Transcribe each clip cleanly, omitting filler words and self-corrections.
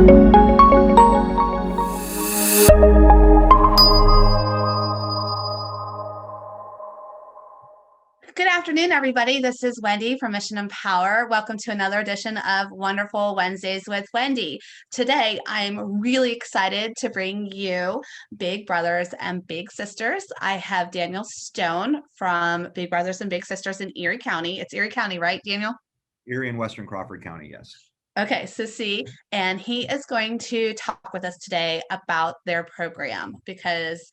Good afternoon, everybody. This is Wendy from Mission Empower. Welcome to another edition of Wonderful Wednesdays with Wendy. Today, I'm really excited to bring you Big Brothers and Big Sisters. I have Daniel Stone from Big Brothers and Big Sisters in Erie County. It's Erie County, right, Daniel? Erie and Western Crawford County, yes. Okay, so see, and he is going to talk with us today about their program because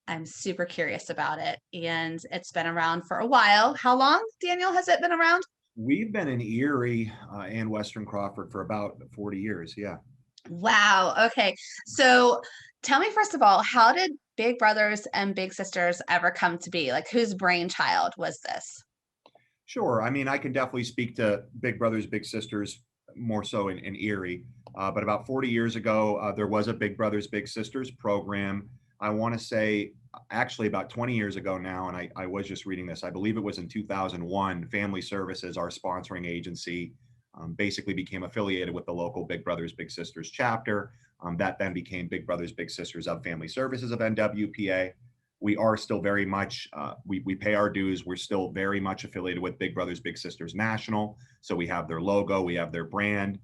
I'm super curious about it, and it's been around for a while. How long, Daniel, has it been around? We've been in Erie and Western Crawford for about 40 years, yeah. Wow. Okay. So tell me, first of all, how did Big Brothers and Big Sisters ever come to be? Like, whose brainchild was this? Sure. I mean, I can definitely speak to Big Brothers, Big Sisters more so in Erie. But about 40 years ago, there was a Big Brothers, Big Sisters program. I want to say actually about 20 years ago now, and I was just reading this, I believe it was in 2001, Family Services, our sponsoring agency, basically became affiliated with the local Big Brothers, Big Sisters chapter. That then became Big Brothers, Big Sisters of Family Services of NWPA. We are still very much, we pay our dues. We're still very much affiliated with Big Brothers Big Sisters National. So we have their logo, we have their brand,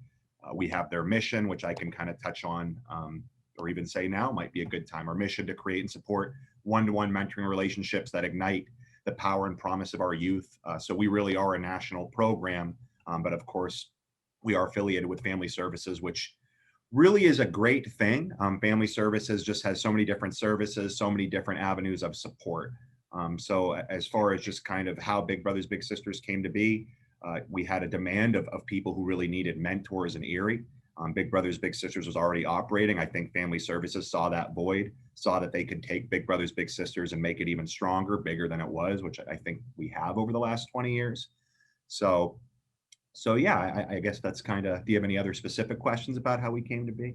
we have their mission, which I can kind of touch on or even say now might be a good time. Our mission to create and support one-to-one mentoring relationships that ignite the power and promise of our youth. So we really are a national program, but of course we are affiliated with Family Services, which really is a great thing. Family Services just has so many different services, so many different avenues of support. So as far as just kind of how Big Brothers Big Sisters came to be, we had a demand of people who really needed mentors in Erie. Big Brothers Big Sisters was already operating. I think Family Services saw that void, saw that they could take Big Brothers Big Sisters and make it even stronger, bigger than it was, which I think we have over the last 20 years. So yeah, I guess that's kind of, do you have any other specific questions about how we came to be?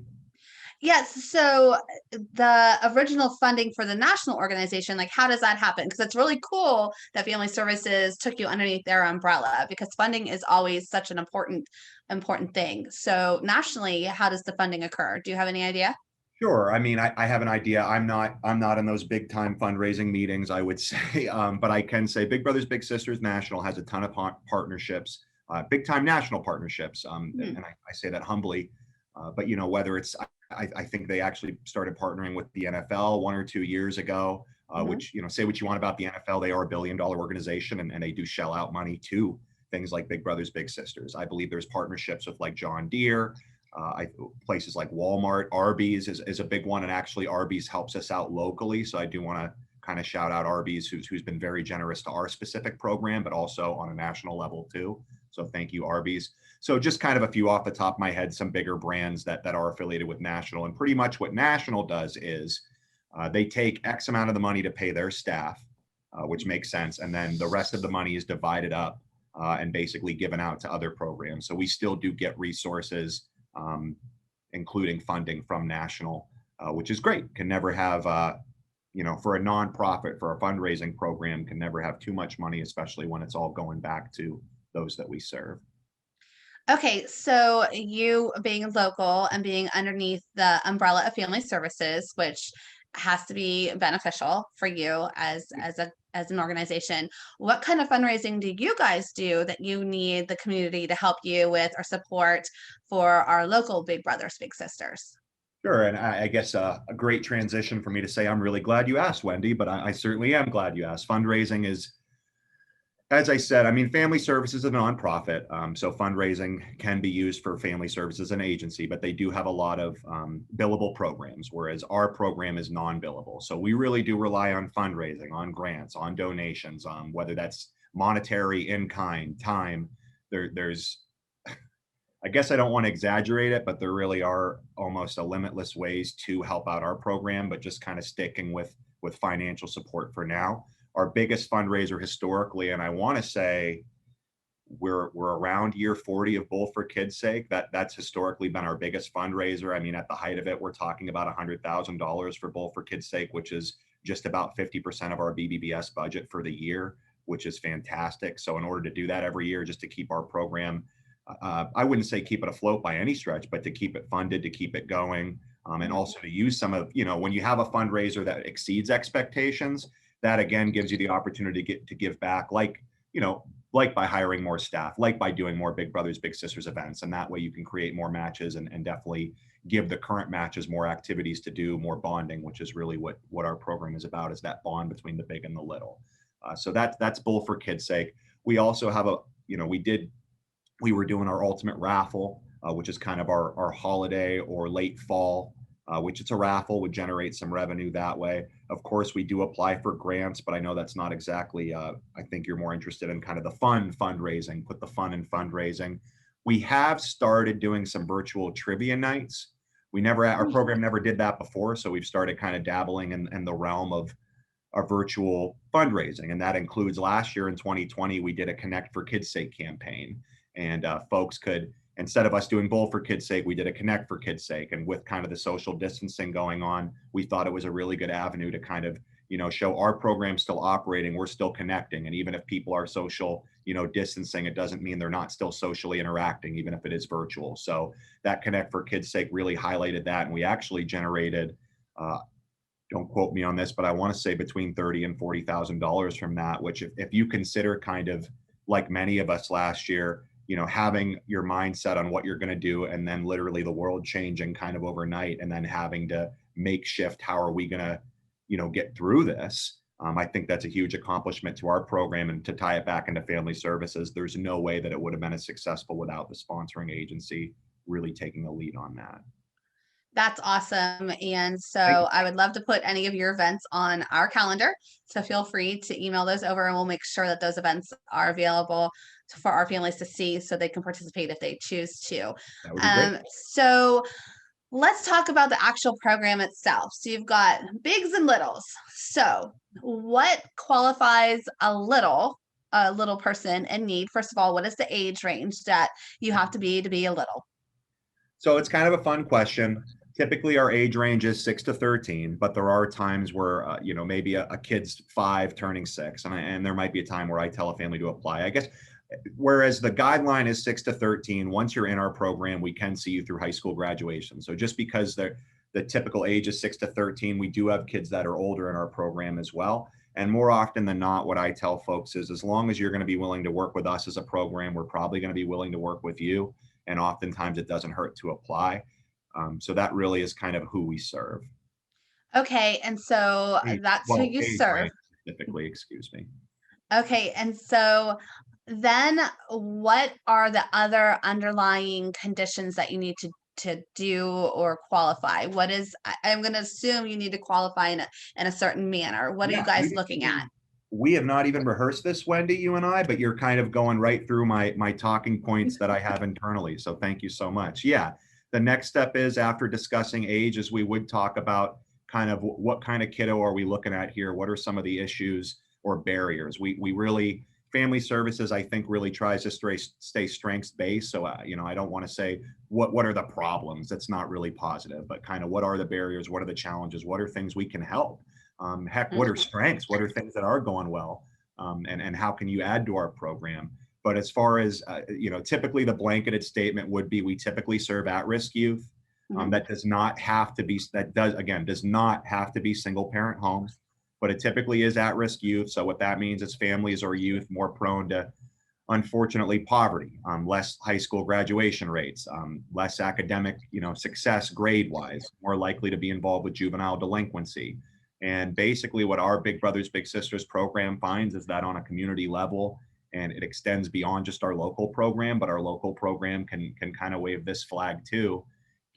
Yes. So the original funding for the national organization, like, how does that happen? Because it's really cool that Family Services took you underneath their umbrella because funding is always such an important thing. So nationally, how does the funding occur? Do you have any idea? Sure. I mean, I have an idea. I'm not in those big time fundraising meetings, I would say, but I can say Big Brothers Big Sisters National has a ton of partnerships, big time national partnerships, and I say that humbly. But whether it's I think they actually started partnering with the NFL 1 or 2 years ago, Mhm. which say what you want about the NFL, they are a billion-dollar organization, and they do shell out money to things like Big Brothers Big Sisters. I believe there's partnerships with like John Deere. Places like Walmart, Arby's is a big one, and actually Arby's helps us out locally. So I do want to kind of shout out Arby's, who's been very generous to our specific program, but also on a national level too. So thank you, Arby's. So just kind of a few off the top of my head, some bigger brands that are affiliated with National, and pretty much what National does is they take X amount of the money to pay their staff, which makes sense, and then the rest of the money is divided up and basically given out to other programs. So we still do get resources, including funding from National, which is great. Can never have, for a nonprofit, for a fundraising program, can never have too much money, especially when it's all going back to those that we serve. Okay, so you being local and being underneath the umbrella of Family Services, which has to be beneficial for you as an organization. What kind of fundraising do you guys do that you need the community to help you with or support for our local Big Brothers Big Sisters? Sure, and I guess a great transition for me to say I'm really glad you asked, Wendy, but I certainly am glad you asked. Fundraising is, as I said, I mean, Family Services is a nonprofit, so fundraising can be used for Family Services and agency, but they do have a lot of billable programs, whereas our program is non-billable. So we really do rely on fundraising, on grants, on donations, whether that's monetary, in kind, time. There's, I guess I don't want to exaggerate it, but there really are almost a limitless ways to help out our program, but just kind of sticking with financial support for now. Our biggest fundraiser historically, and I want to say we're around year 40 of Bowl for Kids' Sake. That's historically been our biggest fundraiser. I mean, at the height of it, we're talking about $100,000 for Bowl for Kids' Sake, which is just about 50% of our BBBS budget for the year, which is fantastic. So in order to do that every year, just to keep our program I wouldn't say keep it afloat by any stretch, but to keep it funded, to keep it going, and Mhm. also to use some of, when you have a fundraiser that exceeds expectations, that again gives you the opportunity to give back, like, you know, like by hiring more staff, like by doing more Big Brothers Big Sisters events, and that way you can create more matches, and definitely give the current matches more activities to do, more bonding, which is really what our program is about, is that bond between the big and the little. So that's Bowl for Kids' Sake. We also have a, we were doing our ultimate raffle, which is kind of our holiday or late fall, which it's a raffle, would generate some revenue that way. Of course, we do apply for grants, but I know that's not exactly, I think you're more interested in kind of the fundraising, put the fun in fundraising. We have started doing some virtual trivia nights. Our Mm. program never did that before. So we've started kind of dabbling in the realm of our virtual fundraising. And that includes last year in 2020, we did a Connect for Kids' Sake campaign. And folks could, instead of us doing Bowl for Kids' Sake, we did a Connect for Kids' Sake. And with kind of the social distancing going on, we thought it was a really good avenue to kind of, show our program still operating, we're still connecting. And even if people are social, distancing, it doesn't mean they're not still socially interacting, even if it is virtual. So that Connect for Kids' Sake really highlighted that. And we actually generated, don't quote me on this, but I want to say between $30,000 and $40,000 from that, which if you consider kind of like many of us last year, having your mindset on what you're going to do, and then literally the world changing kind of overnight, and then having to make shift, how are we going to, get through this? I think that's a huge accomplishment to our program. And to tie it back into family services, there's no way that it would have been as successful without the sponsoring agency really taking a lead on that. That's awesome. And Thank so I would love to put any of your events on our calendar. So feel free to email those over and we'll make sure that those events are available for our families to see so they can participate if they choose to. That would be great. So let's talk about the actual program itself. So you've got bigs and littles. So what qualifies a little person in need? First of all, what is the age range that you have to be a little? So it's kind of a fun question. Typically, our age range is 6 to 13, but there are times where, maybe a kid's 5 turning 6, and there might be a time where I tell a family to apply. I guess, whereas the guideline is 6 to 13, once you're in our program, we can see you through high school graduation. So just because the typical age is 6 to 13, we do have kids that are older in our program as well. And more often than not, what I tell folks is, as long as you're going to be willing to work with us as a program, we're probably going to be willing to work with you. And oftentimes it doesn't hurt to apply. So that really is kind of who we serve. Okay, and so that's who Well, you age serve. range specifically, excuse me. Okay, and so then what are the other underlying conditions that you need to do or qualify? I'm going to assume you need to qualify in a certain manner. What are you Yeah, guys looking at? we have not even rehearsed this, Wendy, you and I, but you're kind of going right through my talking points that I have internally. So thank you so much. Yeah, the next step is, after discussing age, is we would talk about kind of what kind of kiddo are we looking at here? What are some of the issues or barriers? We really, family services, I think, really tries to stay strengths based. So I don't want to say what are the problems. That's not really positive, but kind of what are the barriers? What are the challenges? What are things we can help? Heck, what are Mhm. strengths? What are things that are going well? And how can you add to our program? But as far as, typically the blanketed statement would be, we typically serve at-risk youth. Mhm. That does not have to be, does not have to be single parent homes, but it typically is at-risk youth. So what that means is families or youth more prone to, unfortunately, poverty, less high school graduation rates, less academic, success grade wise, more likely to be involved with juvenile delinquency. And basically, what our Big Brothers Big Sisters program finds is that on a community level, and it extends beyond just our local program, but our local program can kind of wave this flag too.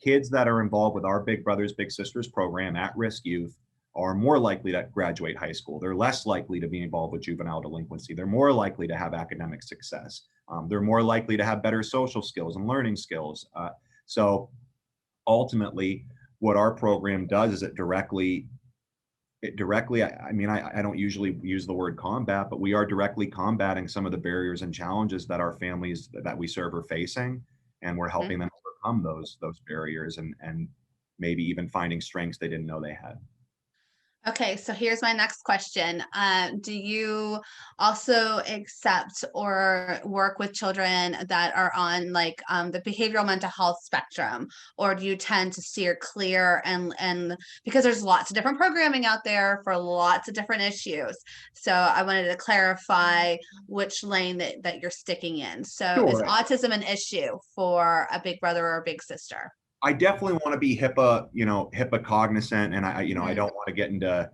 Kids that are involved with our Big Brothers Big Sisters program, at-risk youth, are more likely to graduate high school. They're less likely to be involved with juvenile delinquency. They're more likely to have academic success. They're more likely to have better social skills and learning skills. So ultimately, what our program does is I mean, I don't usually use the word combat, but we are directly combating some of the barriers and challenges that our families that we serve are facing. And we're Mhm. helping them overcome those barriers, and maybe even finding strengths they didn't know they had. Okay, so here's my next question. Do you also accept or work with children that are on like the behavioral mental health spectrum, or do you tend to steer clear and because there's lots of different programming out there for lots of different issues. So I wanted to clarify which lane that you're sticking in. So is Sure. autism an issue for a big brother or a big sister? I definitely want to be HIPAA, HIPAA cognizant, and I Mhm. don't want to get into,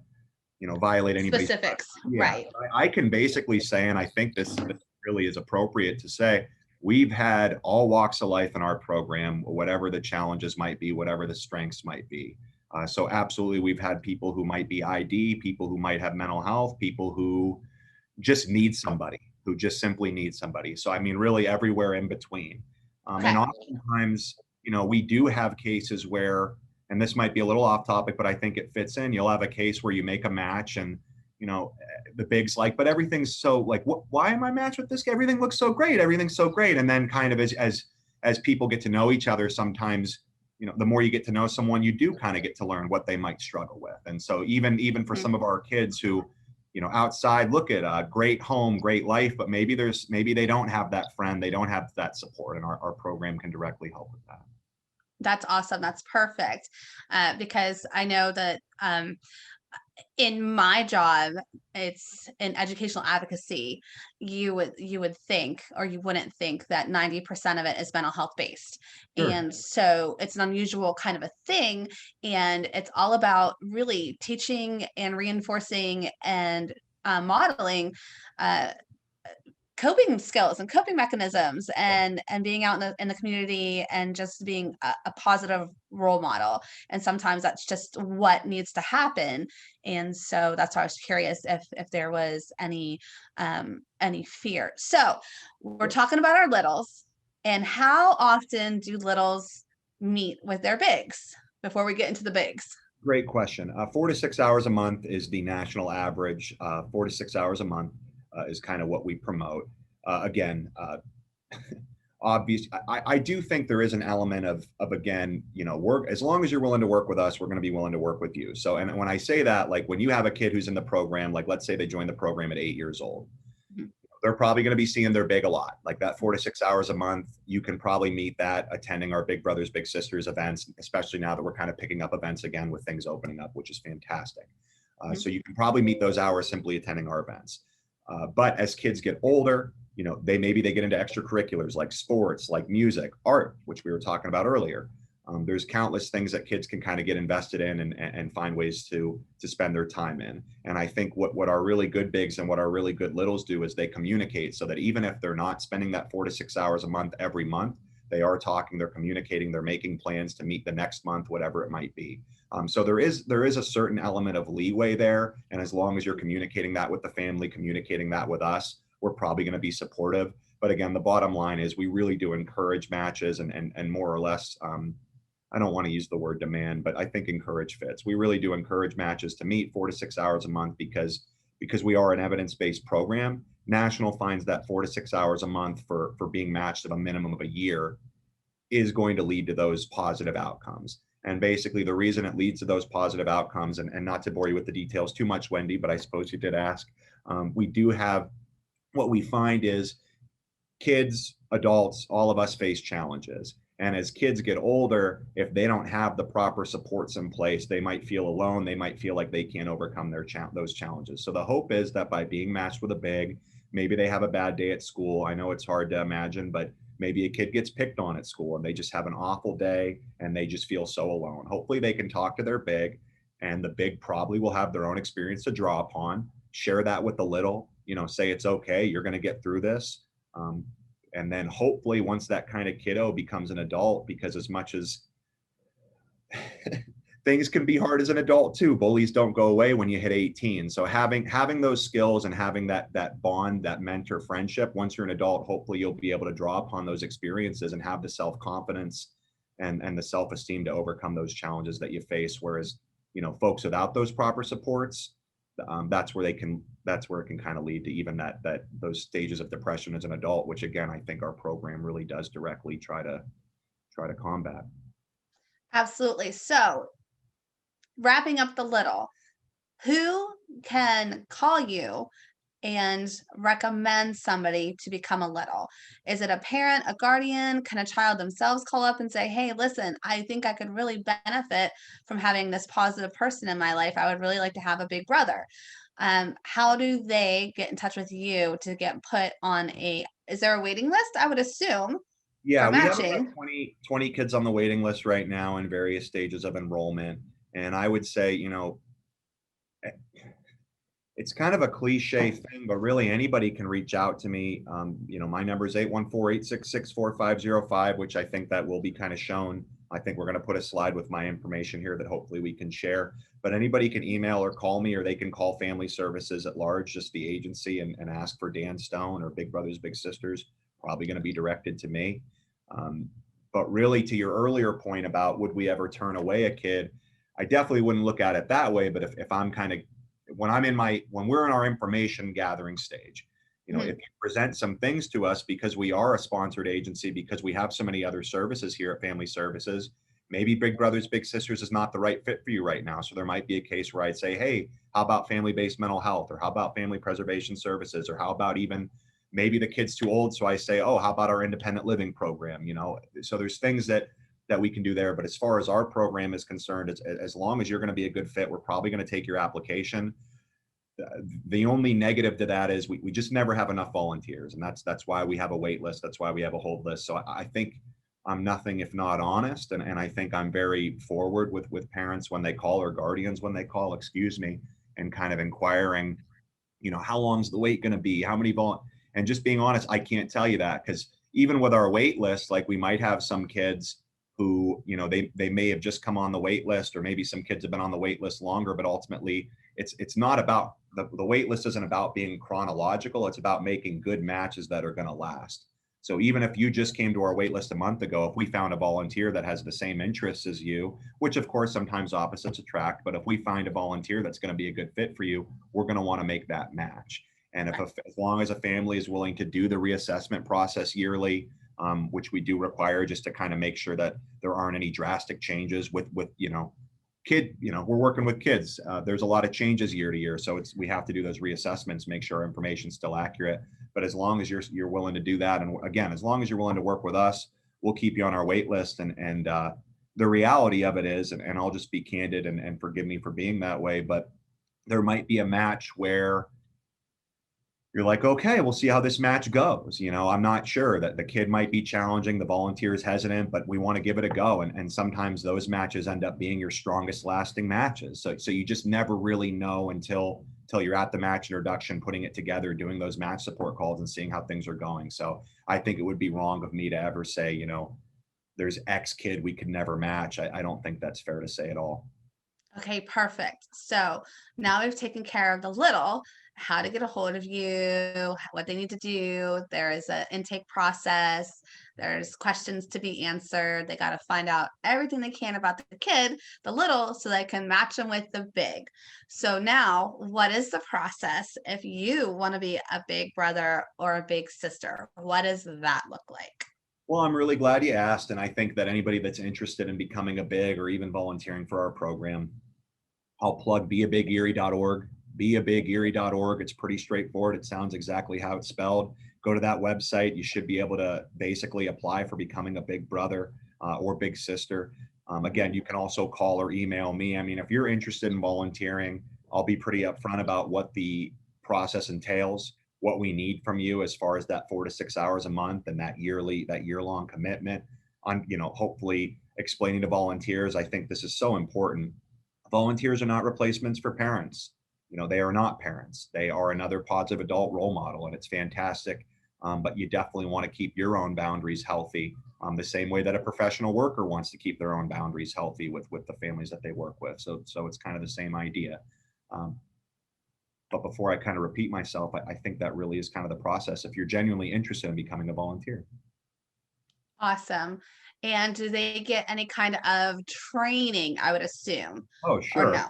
violate anybody's Specifics, privacy. Yeah, right? I can basically say, and I think this really is appropriate to say, we've had all walks of life in our program, whatever the challenges might be, whatever the strengths might be. So absolutely, we've had people who might be ID, people who might have mental health, people who just need somebody, who just simply need somebody. So I mean, really everywhere in between. And Okay. oftentimes, we do have cases where, and this might be a little off topic, but I think it fits in. You'll have a case where you make a match, and the big's like, but everything's so like, what? Why am I matched with this guy? Everything looks so great. Everything's so great. And then kind of as people get to know each other, sometimes the more you get to know someone, you do kind of get to learn what they might struggle with. And so even for Mhm. some of our kids who outside look at a great home, great life, but maybe they don't have that friend, they don't have that support, and our program can directly help with that. That's awesome. That's perfect. Because I know that in my job, it's in educational advocacy. You would think, or you wouldn't think that 90% of it is mental health based, Sure. and so it's an unusual kind of a thing. And it's all about really teaching and reinforcing and modeling uh, coping skills and coping mechanisms and being out in the community and just being a positive role model, and sometimes that's just what needs to happen. And so that's why I was curious if there was any fear. So we're talking about our littles, and how often do littles meet with their bigs before we get into the bigs? Great question. 4 to 6 hours a month is the national average. 4 to 6 hours a month is kind of what we promote. Again, obvious. I do think there is an element of again, work. As long as you're willing to work with us, we're going to be willing to work with you. So, and when I say that, like when you have a kid who's in the program, like let's say they joined the program at 8 years old, Mhm. they're probably going to be seeing their big a lot. Like that 4 to 6 hours a month, you can probably meet that attending our Big Brothers Big Sisters events, especially now that we're kind of picking up events again with things opening up, which is fantastic. Mhm. So you can probably meet those hours simply attending our events. But as kids get older, they get into extracurriculars like sports, like music, art, which we were talking about earlier. There's countless things that kids can kind of get invested in and find ways to spend their time in. And I think what our really good bigs and what our really good littles do is they communicate so that even if they're not spending that 4 to 6 hours a month every month, they are talking, they're communicating, they're making plans to meet the next month, whatever it might be. So there is a certain element of leeway there, and as long as you're communicating that with the family, communicating that with us, we're probably going to be supportive. But again, the bottom line is we really do encourage matches and more or less. I don't want to use the word demand, but I think encourage fits. We really do encourage matches to meet 4 to 6 hours a month because we are an evidence-based program. National finds that 4 to 6 hours a month for being matched at a minimum of a year is going to lead to those positive outcomes. And basically, the reason it leads to those positive outcomes, and not to bore you with the details too much, Wendy, but I suppose you did ask, we do have what we find is kids, adults, all of us face challenges. And as kids get older, if they don't have the proper supports in place, they might feel alone. They might feel like they can't overcome those challenges. So the hope is that by being matched with a big, maybe they have a bad day at school. I know it's hard to imagine, but maybe a kid gets picked on at school and they just have an awful day and they just feel so alone. Hopefully they can talk to their big, and the big probably will have their own experience to draw upon, share that with the little, say it's okay, you're going to get through this. Um, and then hopefully once that kind of kiddo becomes an adult, because as much as things can be hard as an adult too, bullies don't go away when you hit 18. So having those skills and having that bond, that mentor friendship, once you're an adult, hopefully you'll be able to draw upon those experiences and have the self-confidence and the self-esteem to overcome those challenges that you face. Whereas, folks without those proper supports, that's where it can kind of lead to even that those stages of depression as an adult, which again, I think our program really does directly try to combat. Absolutely. So wrapping up the little. Who can call you and recommend somebody to become a little? Is it a parent, a guardian? Can a child themselves call up and say, "Hey, listen, I think I could really benefit from having this positive person in my life. I would really like to have a big brother." How do they get in touch with you to get put on a, is there a waiting list? I would assume for Yeah, we have about matching. 20 kids on the waiting list right now in various stages of enrollment. And I would say, it's kind of a cliche thing, but really anybody can reach out to me. My number is 814-866-4505, which I think that will be kind of shown. I think we're going to put a slide with my information here that hopefully we can share. But anybody can email or call me, or they can call Family Services at large, just the agency, and ask for Dan Stone or Big Brothers Big Sisters. Probably going to be directed to me. Um, but really, to your earlier point about would we ever turn away a kid, I definitely wouldn't look at it that way. But if I'm kind of when we're in our information gathering stage, if Mhm. you present some things to us because we are a sponsored agency, because we have so many other services here at Family Services, maybe Big Brothers Big Sisters is not the right fit for you right now. So there might be a case where I'd say, hey, how about family-based mental health, or how about family preservation services, or how about even maybe the kid's too old, so I say, oh, how about our independent living program? So there's things that we can do there. But as far as our program is concerned, as long as you're going to be a good fit, we're probably going to take your application. The only negative to that is we just never have enough volunteers, and that's why we have a wait list. That's why we have a hold list. So I think I'm nothing if not honest, and I think I'm very forward with parents when they call, or guardians when they call, excuse me, and kind of inquiring, how long's the wait going to be? How many and just being honest, I can't tell you that, because even with our wait list, like we might have some kids who, they may have just come on the wait list, or maybe some kids have been on the wait list longer, but ultimately it's not about the wait list isn't about being chronological. It's about making good matches that are going to last. So even if you just came to our wait list a month ago, if we found a volunteer that has the same interests as you, which of course sometimes opposites attract, but if we find a volunteer that's going to be a good fit for you, we're going to want to make that match. And Right. as long as a family is willing to do the reassessment process yearly, which we do require just to kind of make sure that there aren't any drastic changes with we're working with kids. There's a lot of changes year to year, so we have to do those reassessments, make sure our information's still accurate. But as long as you're willing to do that, and again, as long as you're willing to work with us, we'll keep you on our wait list. And the reality of it is, and I'll just be candid, and forgive me for being that way, but there might be a match where you're like, okay, we'll see how this match goes. I'm not sure, that the kid might be challenging, the volunteer is hesitant, but we want to give it a go. And sometimes those matches end up being your strongest lasting matches. So you just never really know until you're at the match introduction, putting it together, doing those match support calls, and seeing how things are going. So I think it would be wrong of me to ever say, there's X kid we could never match. I don't think that's fair to say at all. Okay, perfect. So now we've taken care of the little, how to get a hold of you, what they need to do. There is an intake process. There's questions to be answered. They got to find out everything they can about the kid, the little, so they can match them with the big. So now, what is the process if you want to be a big brother or a big sister? What does that look like? Well, I'm really glad you asked. And I think that anybody that's interested in becoming a big, or even volunteering for our program, I'll plug beabigerie.org. Beabigerie.org. It's pretty straightforward. It sounds exactly how it's spelled. Go to that website. You should be able to basically apply for becoming a big brother, or big sister. Again, you can also call or email me. I mean, if you're interested in volunteering, I'll be pretty upfront about what the process entails, what we need from you as far as that 4 to 6 hours a month, and that year-long commitment on, hopefully explaining to volunteers. I think this is so important. Volunteers are not replacements for parents. They are not parents. They are another positive adult role model, and it's fantastic. But you definitely want to keep your own boundaries healthy, the same way that a professional worker wants to keep their own boundaries healthy with the families that they work with. So it's kind of the same idea. Um, but before I kind of repeat myself, I think that really is kind of the process if you're genuinely interested in becoming a volunteer. Awesome. And do they get any kind of training, I would assume, Oh, or sure. no?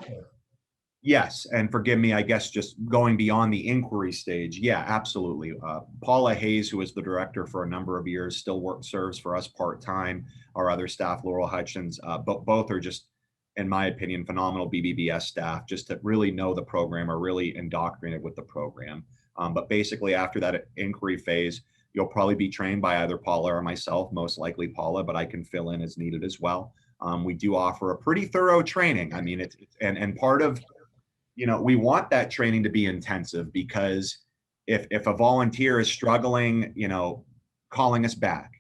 Yes, and forgive me, I guess just going beyond the inquiry stage. Yeah, absolutely. Paula Hayes, who was the director for a number of years, still serves for us part time. Our other staff, Laurel Hutchins, but both are just in my opinion, phenomenal BBBS staff just to really know the program or really indoctrinated with the program. But basically, after that inquiry phase, you'll probably be trained by either Paula or myself, most likely Paula, but I can fill in as needed as well. We do offer a pretty thorough training. I mean, and part of, we want that training to be intensive because if a volunteer is struggling, calling us back,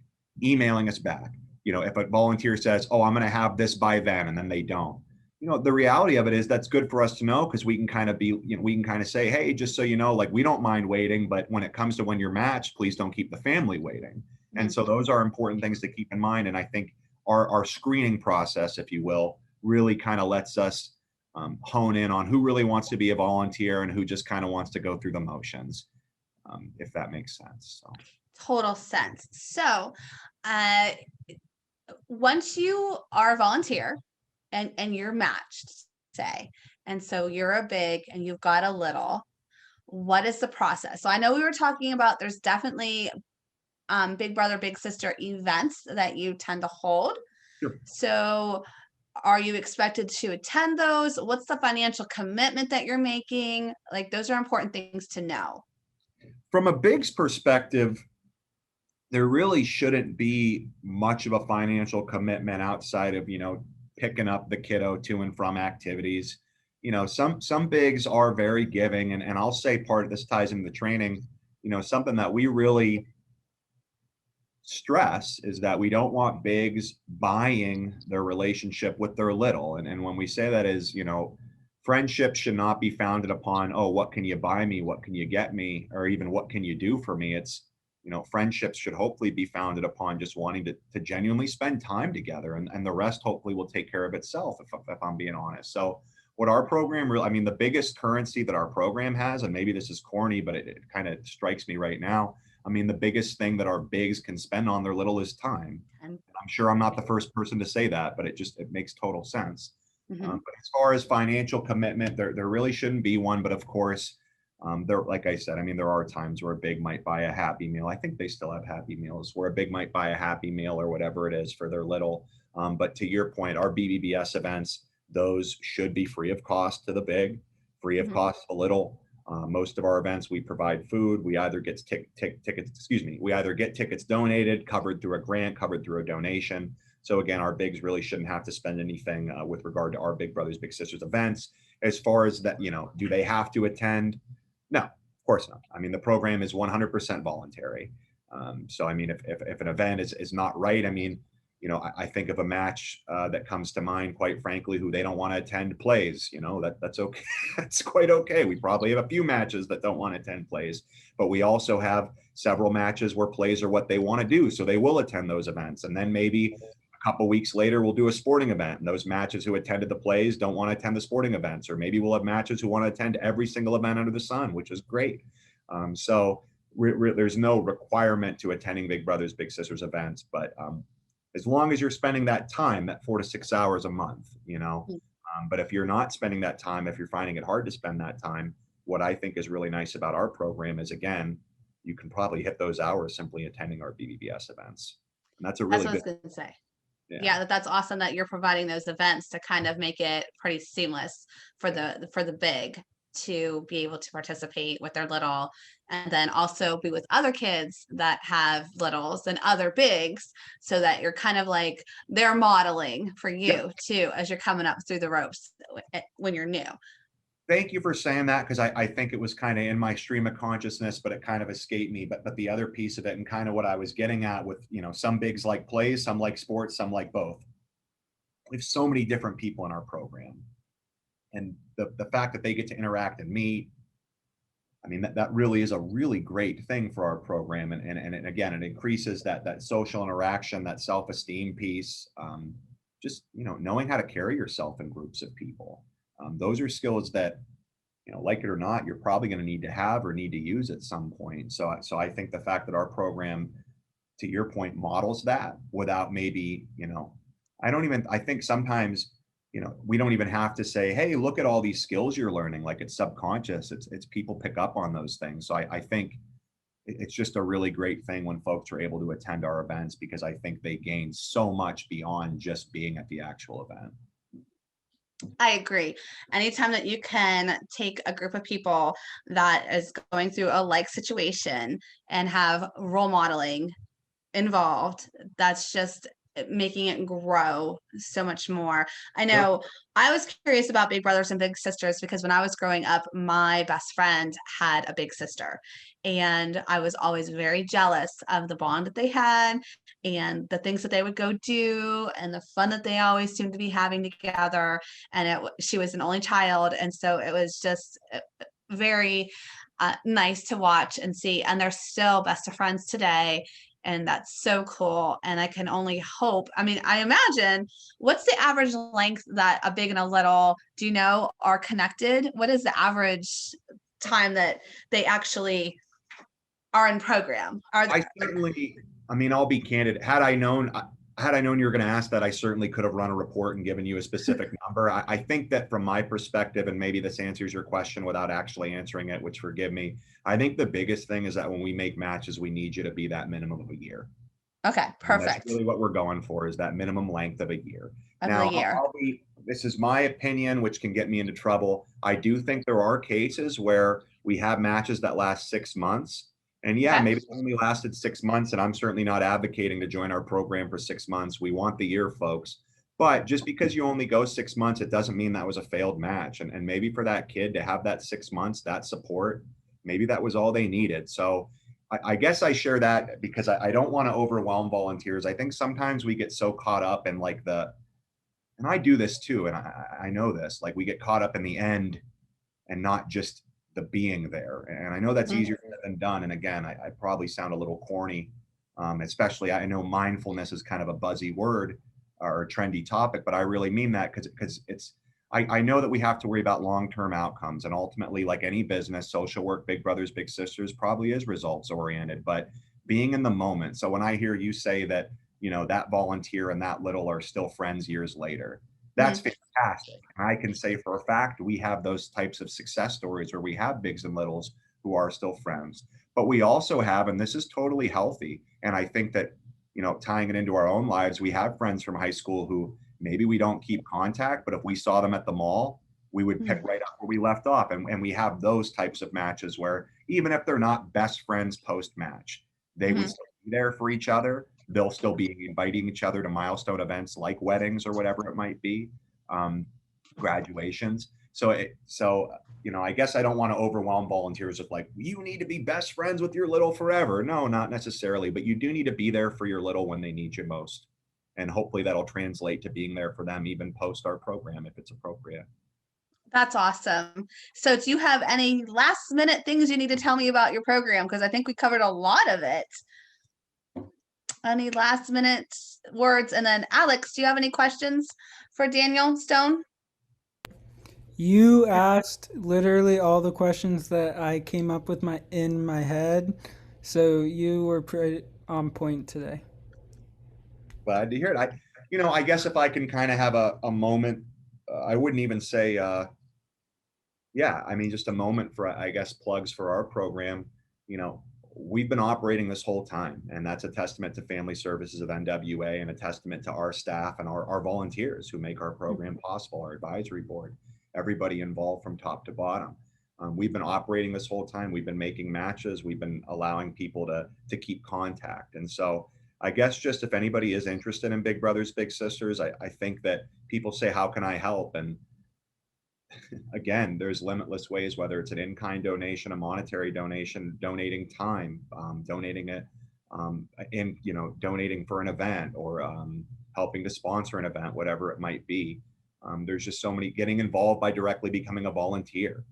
emailing us back, if a volunteer says, "Oh, I'm going to have this by then," and then they don't, the reality of it is that's good for us to know because we can kind of we can kind of say, "Hey, just so you know, like we don't mind waiting, but when it comes to when you're matched, please don't keep the family waiting." And so those are important things to keep in mind. And I think our screening process, if you will, really kind of lets us hone in on who really wants to be a volunteer and who just kind of wants to go through the motions, if that makes sense. So, Total sense. So, uh, once you are a volunteer and you're matched, say, and so you're a big and you've got a little, what is the process? So I know we were talking about there's definitely big brother, big sister events that you tend to hold. sure. So are you expected to attend those? What's the financial commitment that you're making? Like those are important things to know. From a Big's perspective, there really shouldn't be much of a financial commitment outside of, picking up the kiddo to and from activities. Some bigs are very giving, and I'll say part of this ties into the training. Something that we really stress is that we don't want bigs buying their relationship with their little. And when we say that is, friendship should not be founded upon, oh, what can you buy me? What can you get me? Or even what can you do for me? It's, friendships should hopefully be founded upon just wanting to genuinely spend time together. And the rest hopefully will take care of itself, if I'm being honest. So what our program really, I mean, the biggest currency that our program has, and maybe this is corny, but it kind of strikes me right now. I mean, the biggest thing that our bigs can spend on their little is time. And I'm sure I'm not the first person to say that, but it makes total sense. mhm, But as far as financial commitment, there really shouldn't be one. But of course, there, like I said, I mean, there are times where a big might buy a Happy Meal. I think they still have Happy Meals where a big might buy a Happy Meal or whatever it is for their little. But to your point, our BBBS events, those should be free of cost to the big, free of mhm. cost to the little. Most of our events, we provide food. We either get tickets, excuse me, we either get tickets donated, covered through a grant, covered through a donation. So again, our bigs really shouldn't have to spend anything with regard to our Big Brothers Big Sisters events. As far as that, do they have to attend? No, of course not. I mean, the program is 100% voluntary. So I mean, if an event is not right, I mean, I think of a match that comes to mind, quite frankly, who they don't want to attend plays. That's okay. That's quite okay. We probably have a few matches that don't want to attend plays, but we also have several matches where plays are what they want to do, so they will attend those events. And then maybe a couple weeks later, we'll do a sporting event, and those matches who attended the plays don't want to attend the sporting events, or maybe we'll have matches who want to attend every single event under the sun, which is great. So there's no requirement to attending Big Brothers Big Sisters events, but as long as you're spending that time, that 4 to 6 hours a month, but if you're not spending that time, if you're finding it hard to spend that time, what I think is really nice about our program is, again, you can probably hit those hours simply attending our BBBS events. And that's a That's really what I was good, going to say. yeah. Yeah, that's awesome that you're providing those events to kind of make it pretty seamless for the big to be able to participate with their little and then also be with other kids that have littles and other bigs so that you're kind of like they're modeling for Yep. you too as you're coming up through the ropes when you're new. Thank you for saying that because I think it was kind of in my stream of consciousness, but it kind of escaped me. But the other piece of it and kind of what I was getting at with, some bigs like plays, some like sports, some like both. We have so many different people in our program. And the fact that they get to interact and meet, I mean, that really is a really great thing for our program. And again, it increases that social interaction, that self-esteem piece. Just, knowing how to carry yourself in groups of people. Those are skills that, like it or not, you're probably going to need to have or need to use at some point. So I think the fact that our program, to your point, models that without maybe, I think sometimes, we don't even have to say, hey, look at all these skills you're learning. Like it's subconscious. It's people pick up on those things. So I think it's just a really great thing when folks are able to attend our events because I think they gain so much beyond just being at the actual event. I agree. Anytime that you can take a group of people that is going through a like situation and have role modeling involved, that's just making it grow so much more. I Yep. know I was curious about big brothers and big sisters because when I was growing up, my best friend had a big sister. And I was always very jealous of the bond that they had and the things that they would go do and the fun that they always seemed to be having together. And she was an only child. And so it was just very nice to watch and see. And they're still best of friends today, and that's so cool. And I can only hope, I mean, I imagine, what's the average length that a big and a little, do you know, are connected? What is the average time that they actually are in program? Are I certainly, I mean, I'll be candid. Had I known you were going to ask that, I certainly could have run a report and given you a specific number. I think that from my perspective, and maybe this answers your question without actually answering it, which forgive me, I think the biggest thing is that when we make matches, we need you to be that minimum of a year. okay, That's perfect. really what we're going for, is that minimum length of a year. Of the Now, year. this is my opinion, which can get me into trouble. I do think there are cases where we have matches that last 6 months. And yeah, Okay. maybe it only lasted 6 months. And I'm certainly not advocating to join our program for 6 months. We want the year, folks. But just because you only go 6 months, it doesn't mean that was a failed match. And maybe for that kid to have that 6 months, that support, maybe that was all they needed. So I guess I share that because I don't want to overwhelm volunteers. I think sometimes we get so caught up in like and I do this too, and I know this, like we get caught up in the end and not just the being there. And I know that's Mhm. easier said than done. And again, I probably sound a little corny, especially I know mindfulness is kind of a buzzy word or a trendy topic, but I really mean that because I know that we have to worry about long-term outcomes. And ultimately, like any business, social work, big brothers, big sisters probably is results oriented, but being in the moment. So when I hear you say that, that volunteer and that little are still friends years later, that's Mhm. fantastic. And I can say for a fact, we have those types of success stories where we have bigs and littles who are still friends. But we also have, and this is totally healthy. And I think that, tying it into our own lives, we have friends from high school who maybe we don't keep contact, but if we saw them at the mall, we would pick Mhm. right up where we left off. And we have those types of matches where even if they're not best friends post match, they would Mhm. still be there for each other. They'll still be inviting each other to milestone events like weddings or whatever it might be, um, graduations. I guess I don't want to overwhelm volunteers with like, you need to be best friends with your little forever. No, not necessarily, but you do need to be there for your little when they need you most. And hopefully that'll translate to being there for them even post our program if it's appropriate. That's awesome. So do you have any last minute things you need to tell me about your program? Because I think we covered a lot of it. Any last minute words? And then Alex, do you have any questions for Daniel Stone? You asked literally all the questions that I came up with in my head, so you were pretty on point today. Glad to hear it. I guess if I can kind of have a moment, I wouldn't even say, yeah, I mean, just a moment for, I guess, plugs for our program. You know, we've been operating this whole time, and that's a testament to Family Services of NWA and a testament to our staff and our volunteers who make our program possible, our advisory board, everybody involved from top to bottom. We've been operating this whole time. We've been making matches. We've been allowing people to keep contact. And so I guess just if anybody is interested in Big Brothers, Big Sisters, I think that people say, how can I help? And again, there's limitless ways, whether it's an in-kind donation, a monetary donation, donating time, donating it, donating for an event or helping to sponsor an event, whatever it might be. There's just so many getting involved by directly becoming a volunteer.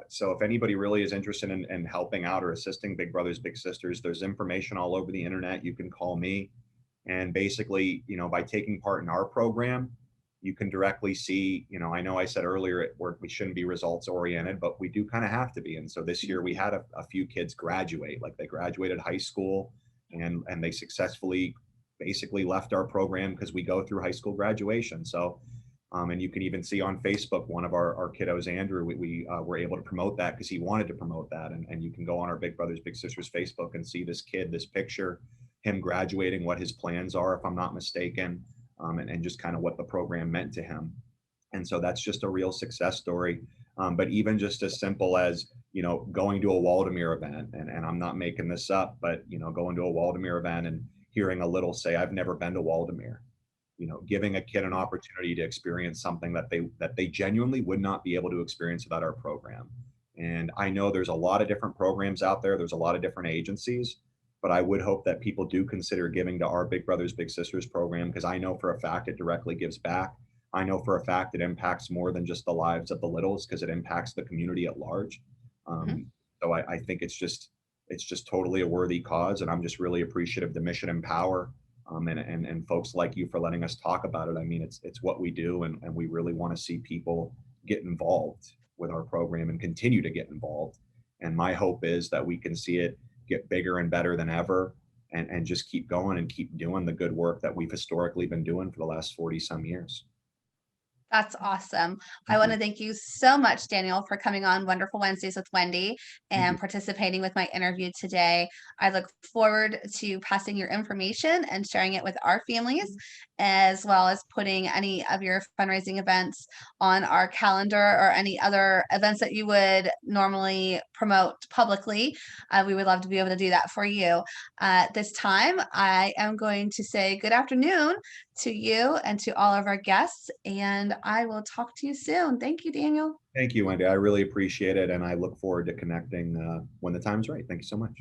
So if anybody really is interested in helping out or assisting Big Brothers Big Sisters, there's information all over the internet. You can call me, and basically, by taking part in our program, you can directly see, I know I said earlier at work we shouldn't be results oriented, but we do kind of have to be. And so this year we had a few kids graduate, like they graduated high school, and they successfully basically left our program because we go through high school graduation. So and you can even see on Facebook, one of our kiddos, Andrew, we were able to promote that because he wanted to promote that. And you can go on our Big Brothers Big Sisters Facebook and see this kid, this picture, him graduating, what his plans are, if I'm not mistaken, and just kind of what the program meant to him. And so that's just a real success story. But even just as simple as, going to a Waldemir event, and I'm not making this up, but, going to a Waldemir event and hearing a little say, I've never been to Waldemir, giving a kid an opportunity to experience something that they genuinely would not be able to experience without our program. And I know there's a lot of different programs out there. There's a lot of different agencies, but I would hope that people do consider giving to our Big Brothers Big Sisters program, because I know for a fact it directly gives back. I know for a fact it impacts more than just the lives of the littles, because it impacts the community at large. Mhm. So I think it's just totally a worthy cause, and I'm just really appreciative to Mission Empower, and folks like you for letting us talk about it. I mean, it's what we do, and we really want to see people get involved with our program and continue to get involved. And my hope is that we can see it get bigger and better than ever, and just keep going and keep doing the good work that we've historically been doing for the last 40 some years. That's awesome. I Thank want you. to thank you so much, Daniel, for coming on Wonderful Wednesdays with Wendy Thank and you. participating with my interview today. I look forward to passing your information and sharing it with our families, as well as putting any of your fundraising events on our calendar or any other events that you would normally promote publicly. We would love to be able to do that for you. This time, I am going to say good afternoon to you and to all of our guests. And I will talk to you soon. Thank you, Daniel. Thank you, Wendy. I really appreciate it, and I look forward to connecting when the time's right. Thank you so much.